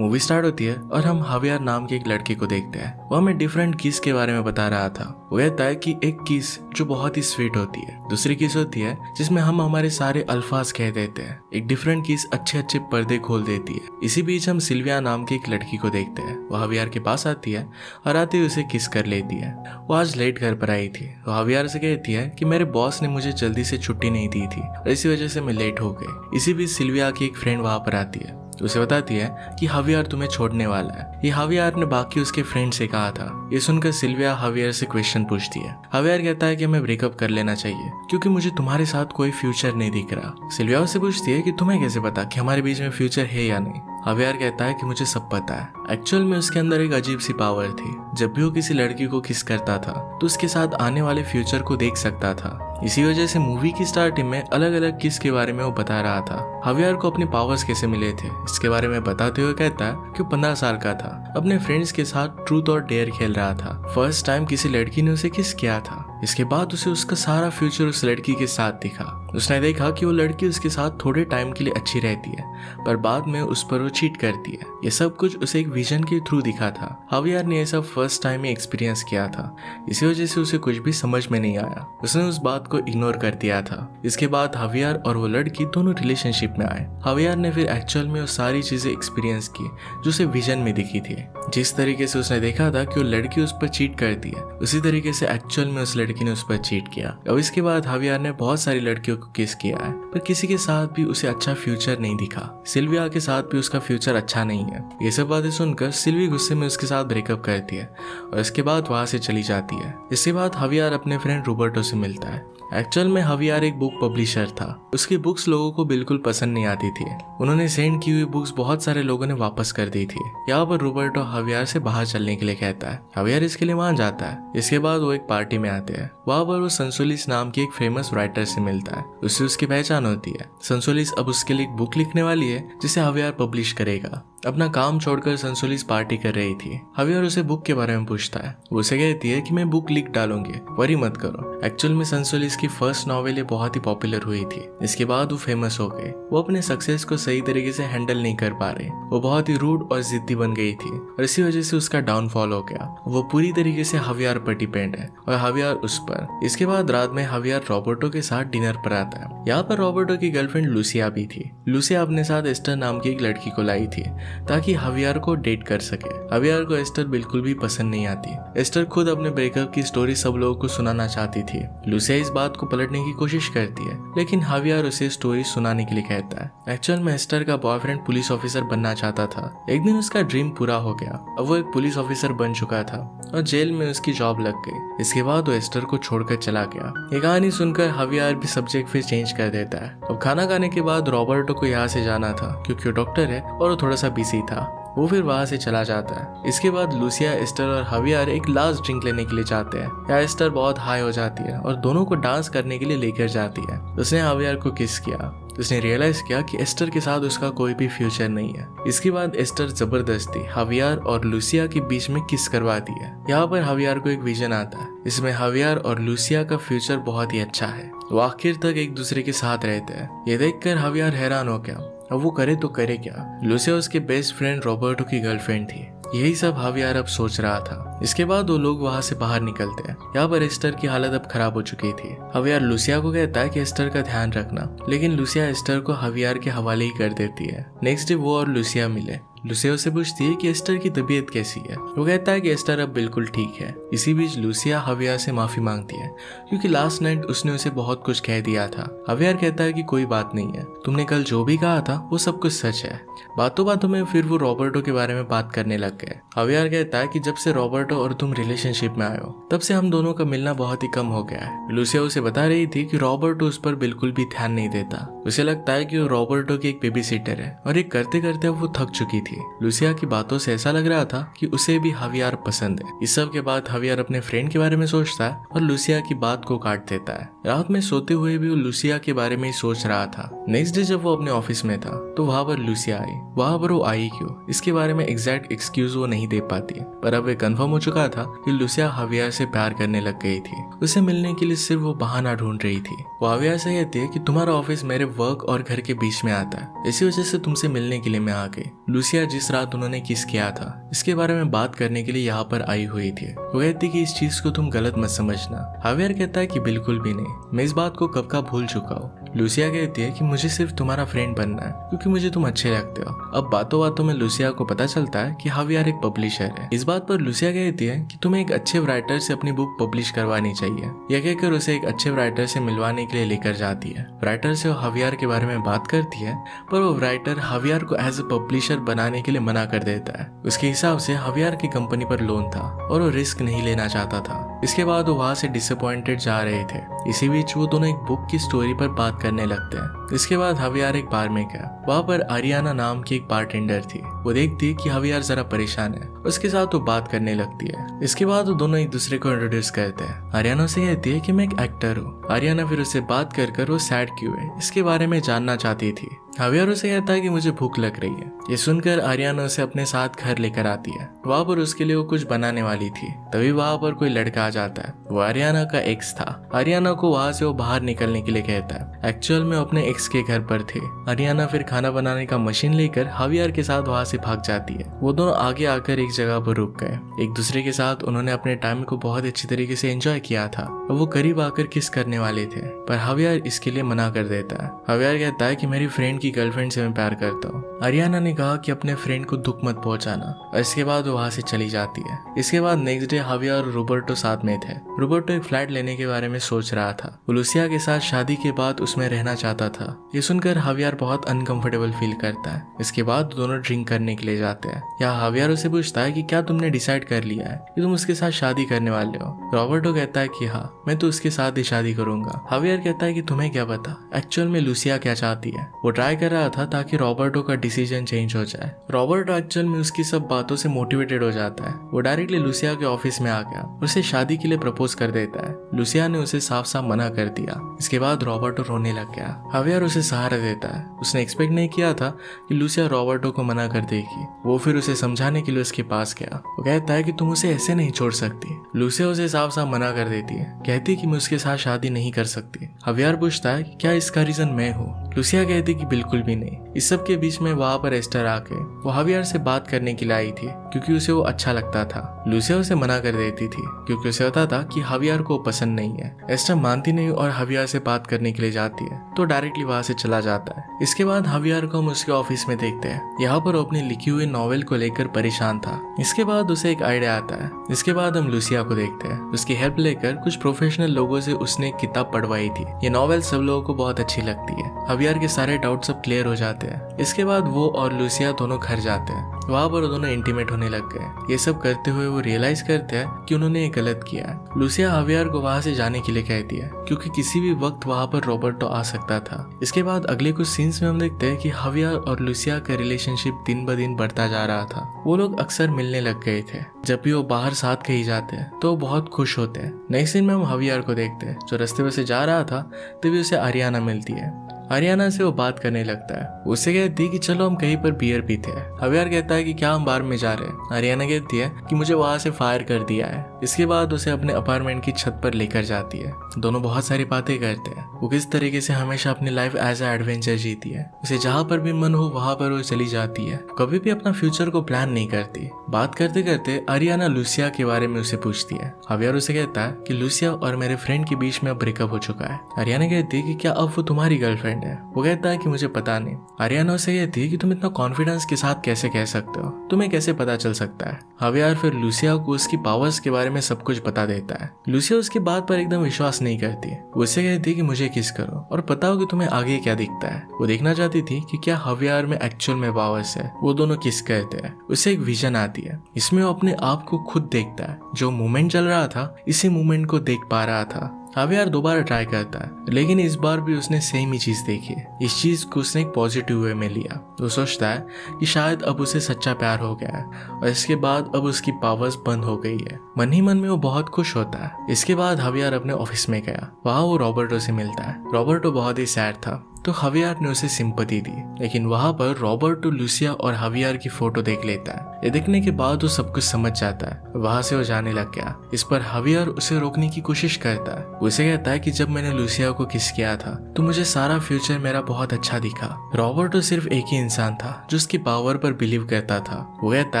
Movie start होती है और हम हवियार नाम के एक लड़के को देखते हैं। वो हमें डिफरेंट किस के बारे में बता रहा था। वो कहता है कि एक किस जो बहुत ही स्वीट होती है, दूसरी किस होती है जिसमें हम हमारे सारे अल्फाज कह देते हैं। एक डिफरेंट किस अच्छे अच्छे पर्दे खोल देती है। इसी बीच हम सिल्विया नाम की एक लड़की को देखते हैं। वो हवियार के पास आती है और आते ही उसे किस कर लेती है। वो आज लेट घर पर आई थी। वो हवियार से कहती है कि मेरे बॉस ने मुझे जल्दी से छुट्टी नहीं दी थी और इसी वजह से मैं लेट हो गई। इसी बीच सिल्विया की एक फ्रेंड वहां पर आती है। उसे बताती है कि हवियार तुम्हें छोड़ने वाला है। ये हवियार ने बाकी उसके फ्रेंड से कहा था। ये सुनकर सिल्विया हवियार से क्वेश्चन पूछती है। हवियार कहता है कि हमें ब्रेकअप कर लेना चाहिए क्योंकि मुझे तुम्हारे साथ कोई फ्यूचर नहीं दिख रहा। सिल्विया उससे पूछती है कि तुम्हें कैसे पता कि हमारे बीच में फ्यूचर है या नहीं। हवियार कहता है कि मुझे सब पता है। एक्चुअल में उसके अंदर एक अजीब सी पावर थी। जब भी वो किसी लड़की को किस करता था तो उसके साथ आने वाले फ्यूचर को देख सकता था। इसी वजह से मूवी की स्टार्टिंग में अलग अलग किस के बारे में वो बता रहा था। हवियार को अपने पावर्स कैसे मिले थे इसके बारे में बताते हुए कहता है कि 15 साल का था, अपने फ्रेंड्स के साथ ट्रूथ और डेयर खेल रहा था। फर्स्ट टाइम किसी लड़की ने उसे किस किया था। इसके बाद उसे उसका सारा फ्यूचर उस लड़की के साथ दिखा। उसने देखा कि वो लड़की उसके साथ थोड़े टाइम के लिए अच्छी रहती है पर बाद में उस पर वो चीट करती है। ये सब कुछ उसे एक विजन के थ्रू दिखा था। हवियार ने ये सब फर्स्ट टाइम ही एक्सपीरियंस किया था। इसी वजह से उसे कुछ भी समझ में नहीं आया। उसने उस बात को इग्नोर कर दिया था। इसके बाद हवियार और वो लड़की दोनों रिलेशनशिप में आए। हवियार ने फिर एक्चुअल में वो सारी चीजें एक्सपीरियंस की जो उसे विजन में दिखी थी। जिस तरीके से उसने देखा था कि वो लड़की उस पर चीट करती है उसी तरीके से एक्चुअल में उस लड़की ने उस पर चीट किया। अब इसके बाद हवियार ने बहुत सारी लड़कियों को किस किया है पर किसी के साथ भी उसे अच्छा फ्यूचर नहीं दिखा। सिल्विया के साथ भी उसका फ्यूचर अच्छा नहीं है। ये सब बातें सुनकर सिल्वी गुस्से में उसके साथ ब्रेकअप करती है और इसके बाद वहां से चली जाती है। इसके बाद हवियार अपने फ्रेंड रोबर्टो से मिलता है। एक्चुअल में हवियार एक बुक पब्लिशर था। उसकी बुक्स लोगों को बिल्कुल पसंद नहीं आती थी। उन्होंने सेंड की हुई बुक्स बहुत सारे लोगों ने वापस कर दी थी। यहाँ पर रोबर्टो हवियार से बाहर चलने के लिए कहता है। हवियार इसके लिए वहां जाता है। इसके बाद वो एक पार्टी में आते हैं। वहां पर वो संसोलिस नाम की एक फेमस राइटर से मिलता है। उससे उसकी पहचान होती है। संसोलिस अब उसके लिए एक बुक लिखने वाली है जिसे हवियार पब्लिश करेगा। अपना काम छोड़कर संसोलिस पार्टी कर रही थी। हवियार उसे बुक के बारे में पूछता है। वो उसे कहती है कि मैं बुक लिख डालूंगी, वरी मत करो। एक्चुअल में संसोलिस की फर्स्ट नॉवेल बहुत ही पॉपुलर हुई थी। इसके बाद वो फेमस हो गए। वो अपने सक्सेस को सही तरीके से हैंडल नहीं कर पा रही। वो बहुत ही रूड और जिद्दी बन गई थी और इसी वजह से उसका डाउनफॉल हो गया। वो पूरी तरीके से हवियार पर डिपेंड है और हवियार उस पर। इसके बाद रात में हवियार रॉबर्टो के साथ डिनर पर आता है। यहाँ पर रॉबर्टो की गर्लफ्रेंड लूसिया भी थी। लूसिया अपने साथ एस्टर नाम की एक लड़की को लाई थी ताकि हवियार को डेट कर सके। हवियार को एस्टर बिल्कुल भी पसंद नहीं आती। एस्टर खुद अपने ब्रेकअप की स्टोरी सब लोगों को सुनाना चाहती थी। लूसिया इस बात को पलटने की कोशिश करती है लेकिन हवियार उसे स्टोरी सुनाने के लिए कहता है। एक्चुअल में एस्टर का बॉयफ्रेंड पुलिस ऑफिसर बनना चाहता था। एक दिन उसका ड्रीम पूरा हो गया। अब वो एक पुलिस ऑफिसर बन चुका था और जेल में उसकी जॉब लग गई। इसके बाद वो एस्टर को छोड़कर चला गया। ये कहानी सुनकर हवियार भी सब्जेक्ट फिर चेंज कर देता है। अब खाना खाने के बाद रॉबर्टो को यहाँ से जाना था क्योंकि वो डॉक्टर है और वो थोड़ा सा बिजी था। वो फिर वहां से चला जाता है। इसके बाद लूसिया, एस्टर और हवियार एक लास्ट ड्रिंक लेने के लिए जाते हैं। यहाँ एस्टर बहुत हाई हो जाती है और दोनों को डांस करने के लिए लेकर जाती है। उसने हवियार को किस किया। उसने रियलाइज किया कि एस्टर के साथ उसका कोई भी फ्यूचर नहीं है। इसके बाद एस्टर जबरदस्ती हवियार और लूसिया के बीच में किस करवाती है। यहाँ पर हवियार को एक विजन आता है। इसमें हवियार और लूसिया का फ्यूचर बहुत ही अच्छा है। वो आखिर तक एक दूसरे के साथ रहते हैं। ये देखकर हवियार हैरान हो गया। अब वो करे तो करे क्या। लूसिया उसके बेस्ट फ्रेंड रॉबर्टो की गर्लफ्रेंड थी। यही सब हवियार अब सोच रहा था। इसके बाद वो लोग वहां से बाहर निकलते हैं। यहाँ पर एस्टर की हालत अब खराब हो चुकी थी। हवियार लूसिया को कहता है कि एस्टर का ध्यान रखना, लेकिन लूसिया एस्टर को हवियार के हवाले ही कर देती है। नेक्स्ट डे वो और लूसिया मिले। लूसिया उसे पूछती है कि एस्टर की तबीयत कैसी है। वो कहता है कि एस्टर अब बिल्कुल ठीक है। इसी बीच लूसिया हवियार से माफी मांगती है क्योंकि लास्ट नाइट उसने उसे बहुत कुछ कह दिया था। हवियार कहता है कि कोई बात नहीं है, तुमने कल जो भी कहा था वो सब कुछ सच है। बातों बातों में फिर वो रॉबर्टो के बारे में बात करने लग गए। हवियार कहता है कि जब से रॉबर्टो और तुम रिलेशनशिप में आए हो तब से हम दोनों का मिलना बहुत ही कम हो गया है। लूसिया उसे बता रही थी कि रॉबर्टो उस पर बिल्कुल भी ध्यान नहीं देता। उसे लगता है कि वो रॉबर्टो की एक बेबी सिटर है और ये करते करते वो थक चुकी थी। लूसिया की बातों से ऐसा लग रहा था कि उसे भी हवियार पसंद है। इस सब के बाद हवियार अपने फ्रेंड के बारे में सोचता है और लूसिया की बात को काट देता है। रात में सोते हुए भी वो लूसिया के बारे में ही सोच रहा था। नेक्स्ट डे जब वो अपने ऑफिस में था तो वहां पर लूसिया आई। वहाँ पर वो आई क्यों, इसके बारे में एग्जैक्ट एक्सक्यूज वो नहीं दे पाती, पर अब वे कंफर्म हो चुका था कि लूसिया हवियार से प्यार करने लग गई थी। उसे मिलने के लिए सिर्फ वो बहाना ढूंढ रही थी। वो हवियार से कहती है कि तुम्हारा ऑफिस मेरे वर्क और घर के बीच में आता है, इसी वजह से तुमसे मिलने के लिए मैं आ गई। लूसिया जिस रात उन्होंने किस किया था इसके बारे में बात करने के लिए यहाँ पर आई हुई थी। वो कहती कि इस चीज को तुम गलत मत समझना। हवियार कहता है कि बिल्कुल भी नहीं, मैं इस बात को कब का भूल चुका हूँ। लूसिया कहती है कि मुझे सिर्फ तुम्हारा फ्रेंड बनना है क्योंकि मुझे तुम अच्छे लगते हो। अब बातों बातों में लूसिया को पता चलता है कि हवियार एक पब्लिशर है। इस बात पर लूसिया कहती है कि तुम्हें एक अच्छे राइटर से अपनी बुक पब्लिश करवानी चाहिए। यह कहकर उसे एक अच्छे राइटर से मिलवाने के लिए लेकर जाती है। राइटर से वो हवियार के बारे में बात करती है, पर वो राइटर हवियार को एज ए पब्लिशर बनाने के लिए मना कर देता है। उसके हिसाब से हवियार की कंपनी पर लोन था और वो रिस्क नहीं लेना चाहता था। इसके बाद वो वहां से डिसअपॉइंटेड जा रहे थे। इसी बीच वो दोनों एक बुक की स्टोरी पर बात करने लगते हैं। इसके बाद हवियार एक बार में गया। वहाँ पर आरियाना नाम की एक बारटेंडर थी। वो देखती कि हवियार जरा परेशान है, उसके साथ वो बात करने लगती है। इसके बाद वो दोनों एक दूसरे को इंट्रोड्यूस करते हैं। आरियाना से कहती है कि मैं एक एक्टर हूँ। आरियाना फिर उससे बात कर वो सैड क्यों है इसके बारे में जानना चाहती थी। हवियार उसे कहता है कि मुझे भूख लग रही है। ये सुनकर आरियाना उसे अपने साथ घर लेकर आती है। वहाँ पर उसके लिए वो कुछ बनाने वाली थी, तभी वहाँ पर कोई लड़का आ जाता है। वो आरियाना का एक्स था। आरियाना को वहाँ से वो बाहर निकलने के लिए कहता है। एक्चुअल में अपने एक्स के घर पर थे। आरियाना फिर खाना बनाने का मशीन लेकर हवियार के साथ वहाँ से भाग जाती है। वो दोनों आगे आकर एक जगह पर रुक गए। एक दूसरे के साथ उन्होंने अपने टाइम को बहुत अच्छी तरीके से एंजॉय किया था। वो करीब आकर किस करने वाले थे, पर हवियार इसके लिए मना कर देता है। हवियार कहता है कि मेरी फ्रेंड की गर्लफ्रेंड से मैं प्यार करता हूँ। आरियाना ने कहा कि अपने फ्रेंड को दुख मत पहुंचाना, और इसके बाद वो वहाँ से चली जाती है। इसके बाद नेक्स्ट डे हवियार और रोबर्टो साथ में थे। रोबर्टो एक फ्लैट लेने के बारे में सोच रहा था। वो लूसिया के साथ शादी के बाद उसमें रहना चाहता था। ये सुनकर हवियार बहुत अनकंफर्टेबल फील करता है। इसके बाद दोनों ड्रिंक करने के लिए जाते हैं। यहाँ हवियार उसे पूछता है कि क्या तुमने डिसाइड कर लिया है कि तुम उसके साथ शादी करने वाले हो। रॉबर्टो कहता है कि हाँ, मैं तो उसके साथ ही शादी करूंगा। हवियार कहता है कि तुम्हें क्या पता एक्चुअल में लूसिया क्या चाहती है। वो ट्राई कर रहा था ताकि रॉबर्टो का डिसीजन चेंज हो जाए। रॉबर्टो एक्चुअल में उसकी सब बातों से मोटिवेटेड हो जाता है। वो डायरेक्टली लूसिया के ऑफिस में आ गया, उसे शादी के लिए प्रपोज कर देता है। लूसिया ने उसे साफ साफ मना कर दिया। इसके बाद रॉबर्टो रोने लग गया। हवियार उसे सहारा देता है। उसने एक्सपेक्ट नहीं किया था कि लूसिया रॉबर्टो को मना कर देगी। वो फिर उसे समझाने के लिए उसके पास गया। वो कहता है कि तुम उसे ऐसे नहीं छोड़ सकती। लूसिया उसे साफ साफ मना कर देती है, कहती कि मैं उसके साथ शादी नहीं कर सकती। हवियार पूछता है कि क्या इसका रीजन मैं हूँ। लूसिया कहती कि बिल्कुल भी नहीं। इस सब के बीच में वहाँ पर एस्टर आके वो हवियार से बात करने के लिए आई थी क्योंकि उसे वो अच्छा लगता था। लूसिया उसे मना कर देती थी क्योंकि उसे पता था कि हवियार को पसंद नहीं है। एस्टर मानती नहीं और हवियार से बात करने के लिए जाती है तो डायरेक्टली वहाँ से चला जाता है। इसके बाद हवियार को हम उसके ऑफिस में देखते हैं। यहाँ पर अपने लिखी हुई नॉवेल को लेकर परेशान था। इसके बाद उसे एक आइडिया आता है। इसके बाद हम लूसिया को देखते हैं। उसकी हेल्प लेकर कुछ प्रोफेशनल लोगों से उसने एक किताब पढ़वाई थी। ये नॉवेल सब लोगों को बहुत अच्छी लगती है। हवियार के सारे डाउट सब क्लियर हो जाते हैं। इसके बाद वो और लूसिया दोनों घर जाते हैं। वहाँ पर दोनों इंटीमेट होने लग गए। ये सब करते हुए वो रियलाइज करते हैं कि उन्होंने ये गलत किया है। लूसिया हवियार को वहाँ से जाने के लिए कहती है क्योंकि किसी भी वक्त वहाँ पर रॉबर्टो आ सकता था। इसके बाद अगले कुछ सीन्स में हम देखते हैं कि हवियार और लूसिया का रिलेशनशिप दिन ब दिन बढ़ता जा रहा था। वो लोग अक्सर मिलने लग गए थे। जब भी वो बाहर साथ कहीं जाते हैं तो वो बहुत खुश होते हैं। नेक्स्ट सीन में हम हवियार को देखते हैं जो रास्ते में से जा रहा था, तभी उसे आरियाना मिलती है। आरियाना से वो बात करने लगता है। उससे कहती है कि चलो हम कहीं पर बियर पीते हैं। हवियार कहता है कि क्या हम बार में जा रहे हैं। आरियाना कहती है कि मुझे वहां से फायर कर दिया है। इसके बाद उसे अपने अपार्टमेंट की छत पर लेकर जाती है। दोनों बहुत सारी बातें करते हैं। वो किस तरीके से हमेशा अपनी लाइफ एज ए एडवेंचर जीती है। उसे जहाँ पर भी मन हो वहां पर वो चली जाती है। कभी भी अपना फ्यूचर को प्लान नहीं करती। बात करते करते आरियाना लूसिया के बारे में उसे पूछती है। हवियार उसे कहता है कि लूसिया और मेरे फ्रेंड के बीच में अब ब्रेकअप हो चुका है। आरियाना कहती है कि क्या अब वो तुम्हारी गर्लफ्रेंड है। वो कहता है कि मुझे पता नहीं। आरियाना उसे कहती है कि तुम इतना कॉन्फिडेंस के साथ कैसे कह सकते हो, तुम्हें कैसे पता चल सकता है। हवियार फिर लूसिया को उसकी पावर्स के बारे में सब कुछ बता देता है। लूसिया उसकी बात पर एकदम विश्वास नहीं करती। वो उससे कहती है कि मुझे किस करो और बताओ कि तुम्हें आगे क्या दिखता है। वो देखना चाहती थी कि क्या हवियार में एक्चुअल में पावर्स है। वो दोनों किस करते हैं। उसे एक विजन आती है। इसमें वो अपने आप को खुद देखता है। जो मूवमेंट चल रहा था इसी मूवमेंट को देख पा रहा था। हवियार दोबारा ट्राई करता है लेकिन इस बार भी उसने सेम ही चीज देखी। इस चीज को उसने एक पॉजिटिव वे में लिया। वो सोचता है कि शायद अब उसे सच्चा प्यार हो गया है और इसके बाद अब उसकी पावर्स बंद हो गई है। मन ही मन में वो बहुत खुश होता है। इसके बाद हवियार अपने ऑफिस में गया। वहाँ वो रॉबर्टो से मिलता है। रॉबर्टो बहुत ही सैड था तो हवियार ने उसे सिंपैथी दी, लेकिन वहां पर रॉबर्टो लूसिया और हवियार की फोटो देख लेता है। ये देखने के बाद वो सब कुछ समझ जाता है। वहां से वो जाने लग गया। इस पर हवियार उसे रोकने की कोशिश करता है। वो उसे कहता है कि जब मैंने लूसिया को किस किया था तो मुझे सारा फ्यूचर मेरा बहुत अच्छा दिखा। रॉबर्टो सिर्फ एक ही इंसान था जो उसकी पावर पर बिलीव करता था। वो कहता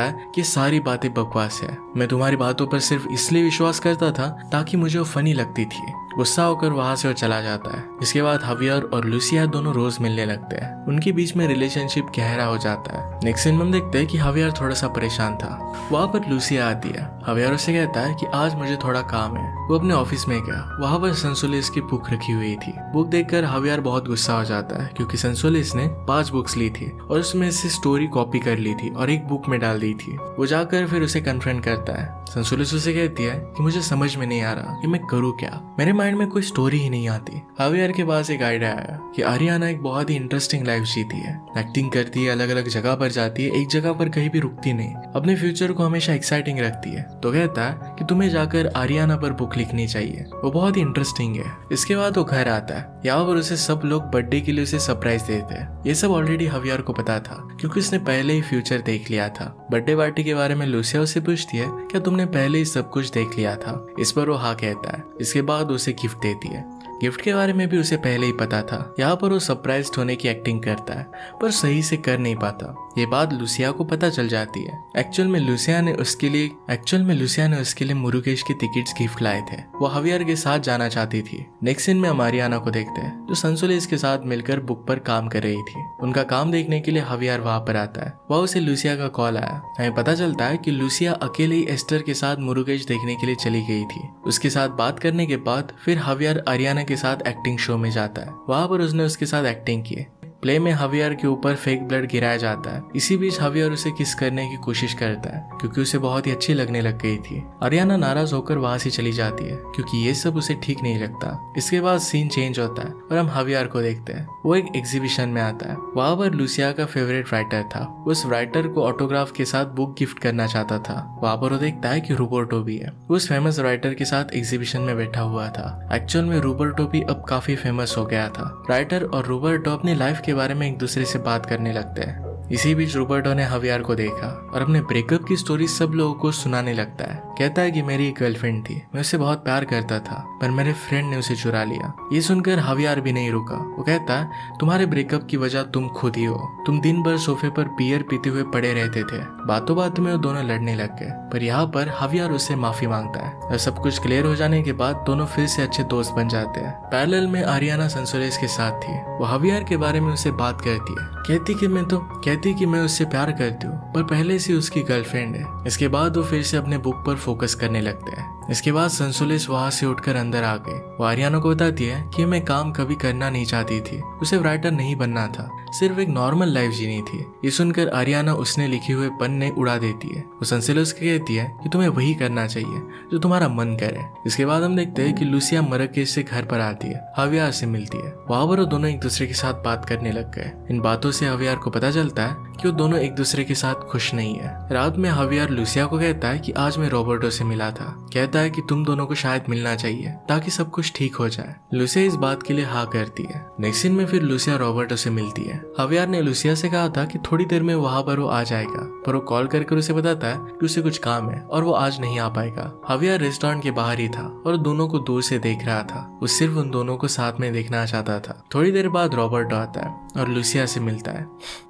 है कि सारी बातें बकवास है, मैं तुम्हारी बातों पर सिर्फ इसलिए विश्वास करता था ताकि मुझे वो फनी लगती थी। गुस्सा होकर वहां से वो चला जाता है। इसके बाद हवियार और लूसिया दोनों रोज मिलने लगते हैं। उनके बीच में रिलेशनशिप गहरा हो जाता है। नेक्स्ट सीन में हम देखते हैं कि हवियार थोड़ा सा परेशान था। वहां पर लूसिया आती है। हवियार उसे कहता है कि आज मुझे थोड़ा काम है। वो अपने ऑफिस में गया। वहां पर संसोलिस की बुक रखी हुई थी। बुक देखकर हवियार बहुत गुस्सा हो जाता है क्योंकि संसोलिस ने 5 बुक्स ली थी और उसमें से स्टोरी कॉपी कर ली थी और एक बुक में डाल दी थी। वो जाकर फिर उसे कन्फ्रंट करता है। संसोलिस उसे कहती है कि मुझे समझ में नहीं आ रहा कि मैं करूँ क्या, मेरे माइंड में कोई स्टोरी ही नहीं आती। हवियार के पास एक आइडिया आया कि आरियाना एक बहुत ही इंटरेस्टिंग लाइफ जीती है, एक्टिंग करती है, अलग अलग जगह पर जाती है, एक जगह पर कहीं भी रुकती नहीं, अपने फ्यूचर को हमेशा एक्साइटिंग रखती है। तो कहता है कि तुम्हें जाकर आरियाना पर बुक लिखनी चाहिए, वो बहुत ही इंटरेस्टिंग है। इसके बाद वो घर आता है। यहाँ पर उसे सब लोग बर्थडे के लिए उसे सरप्राइज देते हैं। ये सब ऑलरेडी हवियार को पता था क्योंकि उसने पहले ही फ्यूचर देख लिया था। बर्थडे पार्टी के बारे में लूसिया उससे पूछती है क्या तुमने पहले ही सब कुछ देख लिया था। इस पर वो हाँ कहता है। इसके बाद उसे गिफ्ट देती है। गिफ्ट के बारे में भी उसे पहले ही पता था। यहाँ पर वो सरप्राइज्ड होने की एक्टिंग करता है पर सही से कर नहीं पाता। ये बात लूसिया को पता चल जाती है। एक्चुअल में लूसिया ने उसके लिए मुरुगेश के टिकट्स गिफ्ट लाए थे। वो हवियार के साथ जाना चाहती थी। नेक्स्ट सीन में हम आरियाना को देखते हैं जो संसोलिस के साथ मिलकर बुक पर काम कर रही थी। उनका काम देखने के लिए हवियार वहां पर आता है। वह उसे लूसिया का कॉल आया। हमें पता चलता है कि लूसिया अकेले ही एस्टर के साथ मुरुगेश देखने के लिए चली गई थी। उसके साथ बात करने के बाद फिर हवियार आरियाना के साथ एक्टिंग शो में जाता है। वहां पर उसने उसके साथ एक्टिंग की। प्ले में हवियार के ऊपर फेक ब्लड गिराया जाता है। इसी बीच हवियार उसे किस करने की कोशिश करता है क्योंकि उसे बहुत ही अच्छी लगने लग गई थी। आरियाना नाराज होकर वहां से चली जाती है क्योंकि ये सब उसे ठीक नहीं लगता। इसके बाद सीन चेंज होता है और हम हवियार को देखते हैं। वो एक एग्जीबिशन में आता है। वहां पर लूसिया का फेवरेट राइटर था। उस राइटर को ऑटोग्राफ के साथ बुक गिफ्ट करना चाहता था। वहां पर वो देखता है कि रोबर्टो भी है। उस फेमस राइटर के साथ एग्जीबिशन में बैठा हुआ था। एक्चुअल में रोबर्टो भी अब काफी फेमस हो गया था। राइटर और रोबर्टो अपनी लाइफ के बारे में एक दूसरे से बात करने लगते हैं। इसी बीच रोबर्टो ने हवियार को देखा और अपने ब्रेकअप की स्टोरी सब लोगों को सुनाने लगता है। कहता है कि मेरी एक गर्लफ्रेंड थी, मैं उससे बहुत प्यार करता था पर मेरे फ्रेंड ने उसे चुरा लिया। ये सुनकर हवियार भी नहीं रुका। वो कहता है तुम्हारे ब्रेकअप की वजह तुम खुद ही हो। तुम दिन भर सोफे पर बियर पीते हुए पड़े रहते थे। बातों बातों में वो दोनों लड़ने लग गए पर यहाँ पर हवियार उससे माफी मांगता है और सब कुछ क्लियर हो जाने के बाद दोनों फिर से अच्छे दोस्त बन जाते हैं। पैरेलल में आरियाना संसोलिस के साथ थी। वो हवियार के बारे में उससे बात करती है। कहती कि मैं उससे प्यार करती हूँ पर पहले से उसकी गर्लफ्रेंड है। इसके बाद वो फिर से अपने बुक पर फोकस करने लगते हैं। इसके बाद संसोलिस वहां से उठकर अंदर आ गए। वो आरियाना को बताती है कि मैं काम कभी करना नहीं चाहती थी, उसे राइटर नहीं बनना था, सिर्फ एक नॉर्मल लाइफ जीनी थी। ये सुनकर आरियाना उसने लिखे हुए पन्ने उड़ा देती है। वो संसोलिस को कहती है कि तुम्हें वही करना चाहिए जो तुम्हारा मन करे। इसके बाद हम देखते हैं कि लूसिया मरकेश से घर पर आती है, हवियार से मिलती है। वहां पर वो दोनों एक दूसरे के साथ बात करने लग गए। इन बातों से हवियार को पता चलता है कि वो दोनों एक दूसरे के साथ खुश नहीं है। रात में हवियार लूसिया को कहता है कि आज मैं रॉबर्टो से मिला था। कहता है कि तुम दोनों को शायद मिलना चाहिए ताकि सब कुछ ठीक हो जाए। लूसिया इस बात के लिए हाँ करती है। नेक्स्ट सीन में फिर लूसिया रॉबर्टो से मिलती है। हवियार ने लूसिया से कहा था कि थोड़ी देर में वहां पर वो आ जाएगा पर वो कॉल करके उसे बताता है कि उसे कुछ काम है और वो आज नहीं आ पाएगा। हवियार रेस्टोरेंट के बाहर ही था और दोनों को दूर से देख रहा था। वो सिर्फ उन दोनों को साथ में देखना चाहता था। थोड़ी देर बाद रॉबर्टो आता है और लूसिया से मिलता है।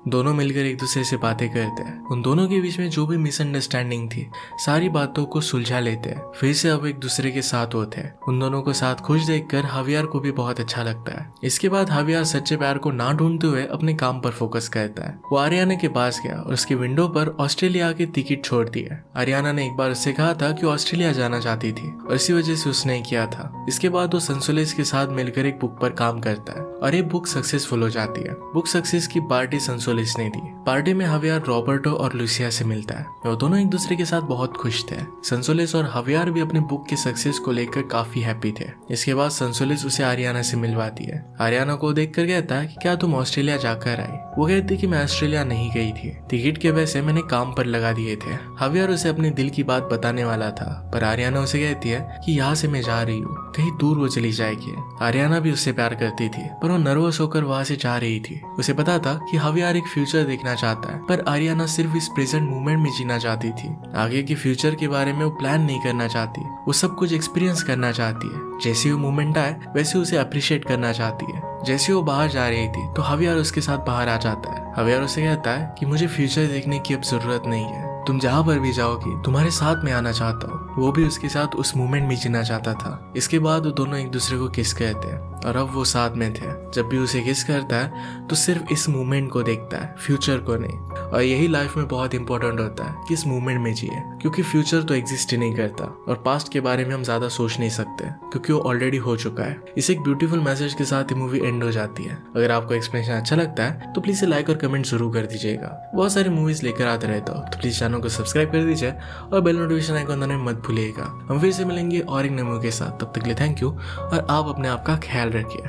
दोनों मिलकर एक दूसरे से बातें करते हैं। उन दोनों के बीच में जो भी मिसअंडरस्टैंडिंग थी सारी बातों को सुलझा लेते हैं। फिर से अब एक दूसरे के साथ होते हैं। उन दोनों को साथ खुश देखकर हवियार को भी बहुत अच्छा लगता है। इसके बाद हवियार सच्चे प्यार को ना ढूंढते हुए अपने अपने काम पर फोकस करता है। वो आर्याना के पास गया और उसकी विंडो पर ऑस्ट्रेलिया की टिकट छोड़ दी है। आर्याना ने एक बार उससे कहा था कि ऑस्ट्रेलिया जाना चाहती थी और इसी वजह से उसने किया था। इसके बाद वो संसोलेस के साथ मिलकर एक बुक पर काम करता है और ये बुक सक्सेसफुल हो जाती है। बुक सक्सेस की पार्टी संसोलेस ने दी। पार्टी में हवियार रॉबर्टो और लुसिया से मिलता है। वो दोनों एक दूसरे के साथ बहुत खुश थे। संसोलेस और हवियार भी अपने बुक के सक्सेस को लेकर काफी हैप्पी थे। इसके बाद संसोलेस उसे आर्याना से मिलवाती है। आर्याना को देखकर कहता है कि क्या तुम ऑस्ट्रेलिया जाकर आई? वो कहती कि मैं ऑस्ट्रेलिया नहीं गई थी, टिकट के पैसे मैंने काम पर लगा दिए थे। हवियार उसे अपने दिल की बात बताने वाला था, पर आर्याना उसे कहती है कि यहाँ से मैं जा रही हूँ, कहीं दूर वो चली जाएगी। आर्याना भी उससे प्यार करती थी, पर वो नर्वस होकर वहाँ से जा रही थी। उसे पता था कि हवियार एक फ्यूचर देखना चाहता है, पर आर्याना सिर्फ इस प्रेजेंट मोमेंट में जीना चाहती थी। आगे के फ्यूचर के बारे में वो प्लान नहीं करना चाहती, वो सब कुछ एक्सपीरियंस करना चाहती है। जैसे वो मोमेंट आए वैसे उसे अप्रिशिएट करना चाहती है। जैसे वो बाहर जा रही थी तो हवियार उसके साथ बाहर आ जाता है। हवियार उसे कहता है कि मुझे फ्यूचर देखने की अब जरूरत नहीं है, तुम जहाँ पर भी जाओगी तुम्हारे साथ में आना चाहता हूँ। वो भी उसके साथ उस मोमेंट में जीना चाहता था। इसके बाद वो दोनों एक दूसरे को किस करते हैं और अब वो साथ में थे। जब भी उसे किस करता है तो सिर्फ इस मोमेंट को देखता है, फ्यूचर को नहीं। और यही लाइफ में बहुत इंपॉर्टेंट होता है कि इस मोमेंट में जिए, क्योंकि फ्यूचर तो एग्जिस्ट ही नहीं करता और पास्ट के बारे में हम ज्यादा सोच नहीं सकते क्योंकि वो ऑलरेडी हो चुका है। इस एक ब्यूटीफुल मैसेज के साथ ये मूवी एंड हो जाती है। अगर आपको एक्सप्लेनेशन अच्छा लगता है तो प्लीज लाइक और कमेंट जरूर कर दीजिएगा। बहुत सारी मूवीज लेकर आते रहता हूँ, तो प्लीज चैनल को सब्सक्राइब कर दीजिए और बेल नोटिफिकेशन आइकन दबाना मत भूलिएगा। हम फिर से मिलेंगे और एक नए मूवी के साथ, तब तक के लिए थैंक यू और आप अपने आप का ख्याल रखिए।